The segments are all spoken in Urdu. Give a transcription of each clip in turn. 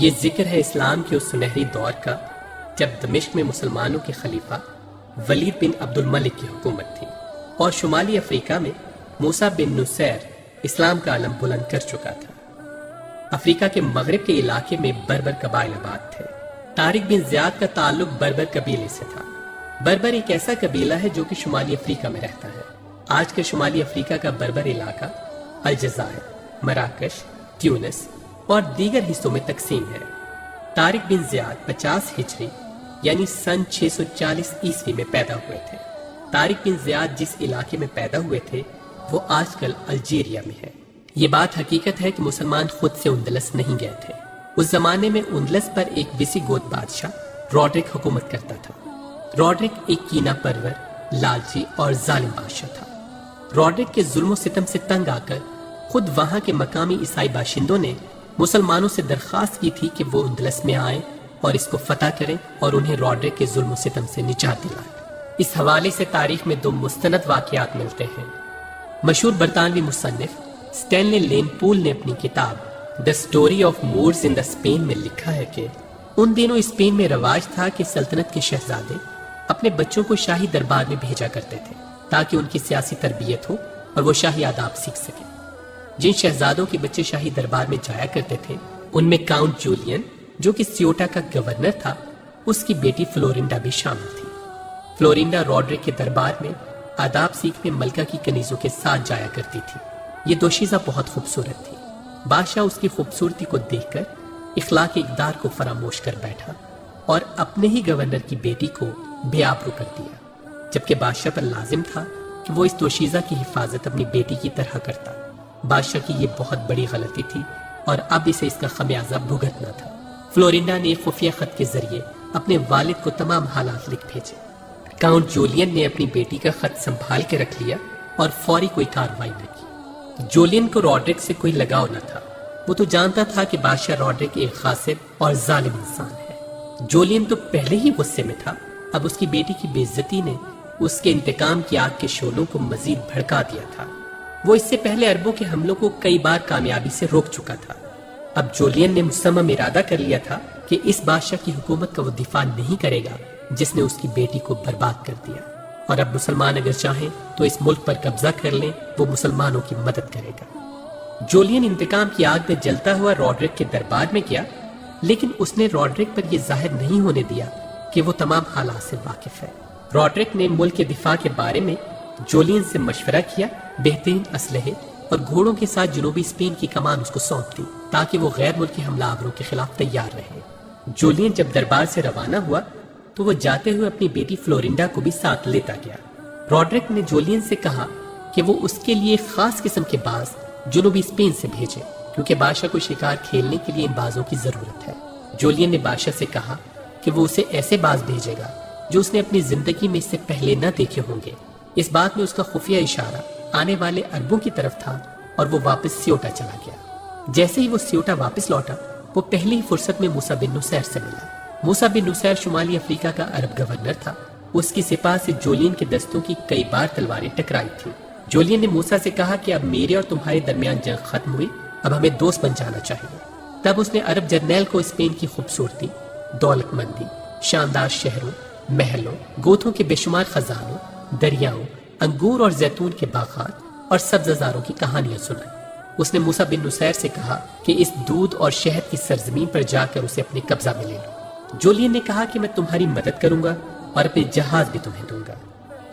یہ ذکر ہے اسلام کے اس سنہری دور کا جب دمشق میں مسلمانوں کے خلیفہ ولید بن عبد الملک کی حکومت تھی اور شمالی افریقہ میں موسیٰ بن نصیر اسلام کا علم بلند کر چکا تھا۔ افریقہ کے مغرب کے علاقے میں بربر قبائل آباد تھے۔ طارق بن زیاد کا تعلق بربر قبیلے سے تھا۔ بربر ایک ایسا قبیلہ ہے جو کہ شمالی افریقہ میں رہتا ہے۔ آج کے شمالی افریقہ کا بربر علاقہ الجزائر، مراکش، تیونس اور دیگر حصوں میں تقسیم ہے۔ طارق بن زیاد 50 ہجری یعنی سن 640 عیسوی میں پیدا ہوئے تھے۔ طارق بن زیاد جس علاقے میں پیدا ہوئے تھے وہ آج کل الجیریا میں ہے۔ یہ بات حقیقت ہے کہ مسلمان خود سے اندلس نہیں گئے تھے۔ اس زمانے میں اندلس پر ایک ویسیگوت بادشاہ روڈرک حکومت کرتا تھا۔ روڈرک ایک کینہ پرور، لالچی اور ظالم بادشاہ تھا۔ روڈرک کے ظلم و ستم سے تنگ آ کر خود وہاں کے مقامی عیسائی باشندوں نے مسلمانوں سے درخواست کی تھی کہ وہ اندلس میں آئیں اور اس کو فتح کریں اور انہیں روڈرک کے ظلم و ستم سے نجات دلائیں۔ اس حوالے سے تاریخ میں 2 مستند واقعات ملتے ہیں۔ مشہور برطانوی مصنف سٹینلی لین پول نے اپنی کتاب the story of Moors in the Spain میں لکھا ہے کہ ان دنوں اسپین میں رواج تھا کہ سلطنت کے شہزادے اپنے بچوں کو شاہی دربار میں بھیجا کرتے تھے تاکہ ان کی سیاسی تربیت ہو اور وہ شاہی آداب سیکھ سکیں۔ جن شہزادوں کے بچے شاہی دربار میں جایا کرتے تھے ان میں کاؤنٹ جولین جو کہ سیوٹا کا گورنر تھا، اس کی بیٹی فلورینڈا بھی شامل تھی۔ فلورینڈا روڈرک کے دربار میں آداب سیکھنے ملکہ کی کنیزوں کے ساتھ جایا کرتی تھی۔ یہ دوشیزہ بہت خوبصورت تھی۔ بادشاہ اس کی خوبصورتی کو دیکھ کر اخلاق اقدار کو فراموش کر بیٹھا اور اپنے ہی گورنر کی بیٹی کو بے آبرو کر دیا، جبکہ بادشاہ پر لازم تھا کہ وہ اس دوشیزہ کی حفاظت اپنی بیٹی کی طرح کرتا۔ بادشاہ کی یہ بہت بڑی غلطی تھی اور اب اسے اس کا خمیازہ بھگتنا تھا۔ فلورینڈا نے خفیہ خط کے ذریعے اپنے والد کو تمام حالات لکھ بھیجے۔ کاؤنٹ جولین نے اپنی بیٹی کا خط سنبھال کے رکھ لیا اور فوری کوئی کارروائی نہ کی۔ جولین کو روڈرک سے کوئی لگاؤ نہ تھا۔ وہ تو جانتا تھا کہ بادشاہ روڈرک ایک غاصب اور ظالم انسان ہے۔ جولین تو پہلے ہی غصے میں تھا، اب اس کی بیٹی کی بے عزتی نے اس کے انتقام کی آگ کے شعلوں کو مزید بھڑکا دیا تھا۔ وہ اس سے پہلے عربوں کے حملوں کو کئی بار کامیابی سے روک چکا تھا۔ اب جولین نے مصمم ارادہ کر لیا تھا کہ اس بادشاہ کی حکومت کا وہ دفاع نہیں کرے گا جس نے اس کی بیٹی کو برباد کر دیا، اور اب مسلمان اگر چاہیں تو اس ملک پر قبضہ کر لیں، وہ مسلمانوں کی مدد کرے گا۔ جولین انتقام کی آگ میں جلتا ہوا روڈرک کے دربار میں گیا، لیکن اس نے روڈرک پر یہ ظاہر نہیں ہونے دیا کہ وہ تمام حالات سے واقف ہے۔ روڈرک نے ملک کے دفاع کے بارے میں جولین سے مشورہ کیا، بہترین اسلحے اور گھوڑوں کے ساتھ جنوبی اسپین کی کمان اس کو سونپ دی تاکہ وہ غیر ملکی حملہ آوروں کے خلاف تیار رہے۔ جولین جب دربار سے روانہ ہوا تو وہ جاتے ہوئے اپنی بیٹی فلورینڈا کو بھی ساتھ لیتا گیا۔ روڈرک نے جولین سے کہا کہ وہ اس کے لیے خاص قسم کے باز جنوبی اسپین سے بھیجے، کیونکہ بادشاہ کو شکار کھیلنے کے لیے ان بازوں کی ضرورت ہے۔ جولین نے بادشاہ سے کہا کہ وہ اسے ایسے باز بھیجے گا جو اس نے اپنی زندگی میں اس سے پہلے نہ دیکھے ہوں گے۔ اس بات میں اس کا خفیہ اشارہ آنے والے عربوں کی طرف تھا اور وہ واپس سیوٹا چلا گیا۔ جیسے ہی وہ سیوٹا واپس لوٹا، وہ پہلی ہی فرصت میں موسیٰ بن نصیر سے ملا۔ موسیٰ بن نصیر شمالی افریقہ کا عرب گورنر تھا۔ اس کی سپاہ سے جولین کے دستوں کی کئی بار تلواریں ٹکرائی تھیں۔ جولین نے موسیٰ سے کہا کہ اب میرے اور تمہارے درمیان جنگ ختم ہوئی، اب ہمیں دوست بن جانا چاہیے۔ تب اس نے عرب جرنیل کو اسپین کی خوبصورتی، دولت مندی، شاندار شہروں، محلوں، گوتھوں کے بے شمار خزانوں، دریاؤں، انگور اور زیتون کے باغات اور سبززاروں کی کہانیاں سنائی۔ اس نے موسیٰ بن نصیر سے کہا کہ اس دودھ اور شہد کی سرزمین پر جا کر اسے اپنے قبضہ میں لے لو۔ جولین نے کہا کہ میں تمہاری مدد کروں گا اور اپنے جہاز بھی تمہیں دوں گا۔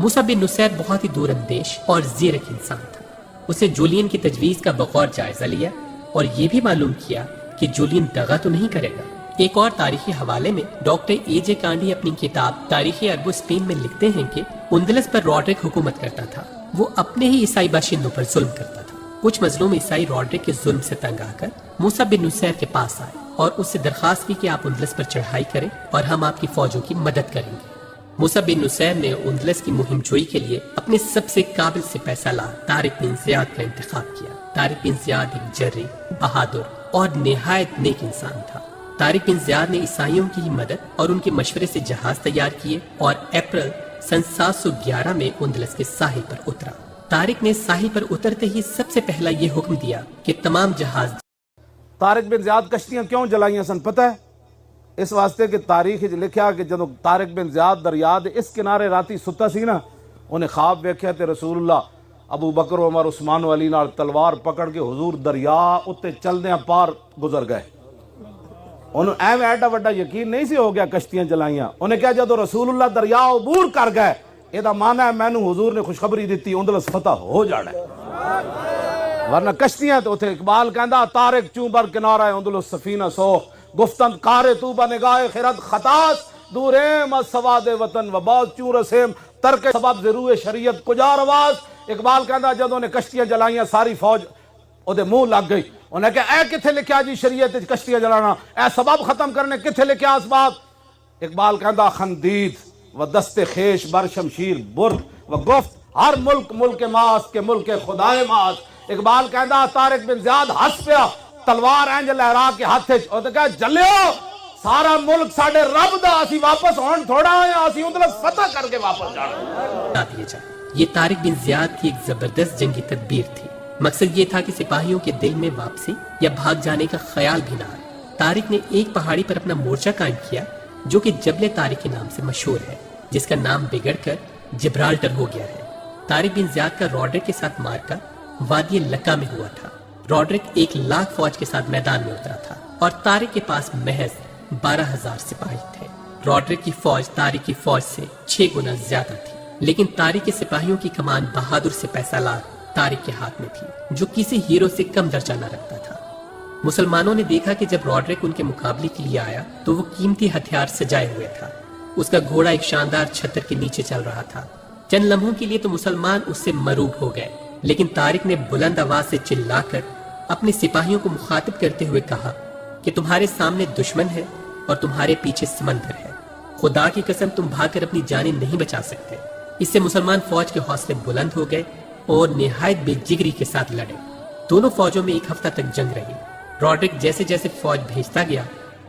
موسیٰ بن نصیر بہت ہی دور اندیش اور زیرک انسان تھا۔ اس نے جولین کی تجویز کا بغور جائزہ لیا اور یہ بھی معلوم کیا کہ جولین دغا تو نہیں کرے گا۔ ایک اور تاریخی حوالے میں ڈاکٹر اے جے کانڈی اپنی کتاب تاریخی عرب و اسپین میں لکھتے ہیں کہ اندلس پر روڈرک حکومت کرتا تھا۔ وہ اپنے ہی عیسائی باشندوں پر ظلم کرتا تھا۔ کچھ مظلوم عیسائی روڈرک کے ظلم سے تنگ آ کر موسیٰ بن نصیر کے پاس آئے اور اس سے درخواست کی کہ آپ اندلس پر چڑھائی کریں اور ہم آپ کی فوجوں کی مدد کریں گے۔ موسیٰ بن نصیر نے اندلس کی مہم جوئی کے لیے اپنے سب سے قابل سپہ سالار طارق بن زیاد کا انتخاب کیا۔ طارق بن زیاد ایک جری، بہادر اور نہایت نیک انسان تھا۔ طارق بن زیاد نے عیسائیوں کی ہی مدد اور ان کے مشورے سے جہاز تیار کیے اور اپریل سن 711 میں اندلس کے ساحل پر اترا۔ طارق نے ساحل پر اترتے ہی سب سے پہلا یہ حکم دیا کہ تمام جہاز طارق بن زیاد کشتیاں کیوں جلائیاں سن پتہ ہے؟ اس واسطے کہ تاریخ لکھیا کہ جدو طارق بن زیاد دریا دے اس کنارے راتی ستا سی نا، انہیں خواب ویکھیا تے رسول اللہ ابو بکر عمر عثمان و علی نال تلوار پکڑ کے حضور دریا اتے چلدیاں پار گزر گئے. انہوں ایویں ایڈا وڈا یقین نہیں سی ہو گیا کشتیاں جلائیاں. انہیں کہا جدو رسول اللہ دریا عبور کر گئے یہ دا معنی ہے مینوں حضور نے خوشخبری دیتی اندلس فتح ہو جانا ہے، ورنہ کشتیاں تو اتنے اقبال کہندا طارق چوں بر کنارہ اندلس سفینہ سوخ گفتند کار تو با نگاہ خرد خطاس دوریم از سواد وطن و باز چوں رسیم ترک سبب ضرور شریعت کجا رواز. اقبال کہندا جدوں نے کشتیاں جلائیاں ساری فوج او دے منہ لگ گئی. انہیں کہا اے کتھے لکھیا جی شریعت کشتیاں جلانا، اے سبب ختم کرنے کتھے لکھیا اسباب؟ اقبال کہندا خندید و دست خیش بر شمشیر برد و گفت ہر ملک ملک ماست کے ملک خدائے ماست. اقبال کہندا طارق بن زیاد ہس پیا تلوار اینج لہرا کے ہاتھ وچ، او تے کہا جلیو سارا ملک ساڈے رب دا، اسی واپس ہون تھوڑا آیا، اسی اندر فتح کر کے واپس جانا. یہ طارق بن زیاد کی ایک زبردست جنگی تدبیر تھی. مقصد یہ تھا کہ سپاہیوں کے دل میں واپسی یا بھاگ جانے کا خیال بھی نہ آئے. طارق نے ایک پہاڑی پر اپنا مورچہ قائم کیا جو کہ جبل طارق کے نام سے مشہور ہے، جس کا نام بگڑ کر جبرالٹر ہو گیا ہے. طارق بن زیاد کا روڈرک کے ساتھ مارکا وادی لکا میں ہوا تھا. روڈرک 1,00,000 فوج کے ساتھ میدان میں اترا تھا اور طارق کے پاس محض 12,000 سپاہی تھے. روڈرک کی فوج طارق کی فوج سے 6 گنا زیادہ تھی، لیکن طارق کے سپاہیوں کی کمان بہادر سپہ سالار طارق کے ہاتھ میں تھی جو کسی ہیرو سے کم درجہ نہ رکھتا تھا. مسلمانوں نے دیکھا کہ جب روڈرک ان کے مقابلے کے لیے آیا تو وہ قیمتی ہتھیار سجائے ہوئے تھا. اس کا گھوڑا ایک شاندار چھتر کے نیچے چل رہا تھا. چند لمحوں کے لیے تو مسلمان اس سے مروب ہو گئے، لیکن طارق نے بلند آواز سے چلا کر اپنے سپاہیوں کو مخاطب کرتے ہوئے کہا کہ تمہارے سامنے دشمن ہے اور تمہارے پیچھے سمندر ہے. خدا کی قسم تم بھاگ کر اپنی جانیں نہیں بچا سکتے. اس سے مسلمان فوج کے حوصلے بلند ہو گئے اور نہایت بے جگری کے ساتھ لڑے. دونوں فوجوں میں 1 ہفتہ تک جنگ رہی. روڈرک جیسے جیسے فوج بھیجتا گیا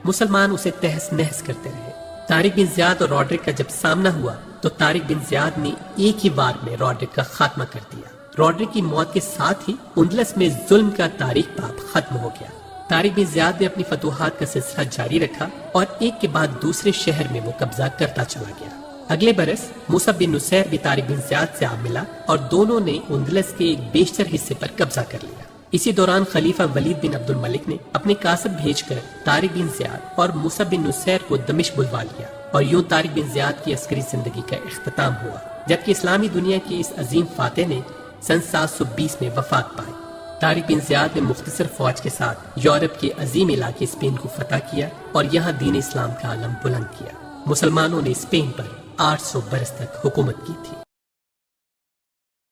مسلمان اسے تہس نہس کرتے رہے. طارق بن زیاد اور روڈرک کا جب سامنا ہوا تو طارق بن زیاد نے ایک ہی بار میں روڈرک کا خاتمہ کر دیا. روڈرک کی موت کے ساتھ ہی اندلس میں ظلم کا تاریخ باب ختم ہو گیا. طارق بن زیاد نے اپنی فتوحات کا سلسلہ جاری رکھا اور ایک کے بعد دوسرے شہر میں وہ قبضہ کرتا چلا گیا. اگلے برس موسیٰ بن نصیر بھی طارق بن زیاد سے آ ملا اور دونوں نے اندلس کے ایک بیشتر حصے پر قبضہ کر لیا. اسی دوران خلیفہ ولید بن عبد الملک نے اپنے کاسب بھیج کر طارق بن زیاد اور موسیٰ بن نصیر کو دمشق بلوا لیا اور یوں طارق بن زیاد کی عسکری زندگی کا اختتام ہوا، جبکہ اسلامی دنیا کی اس عظیم فاتح نے سن 720 میں وفات پائی. طارق بن زیاد نے مختصر فوج کے ساتھ یورپ کے عظیم علاقے اسپین کو فتح کیا اور یہاں دین اسلام کا علم بلند کیا. مسلمانوں نے اسپین پر 800 برس تک حکومت کی تھی.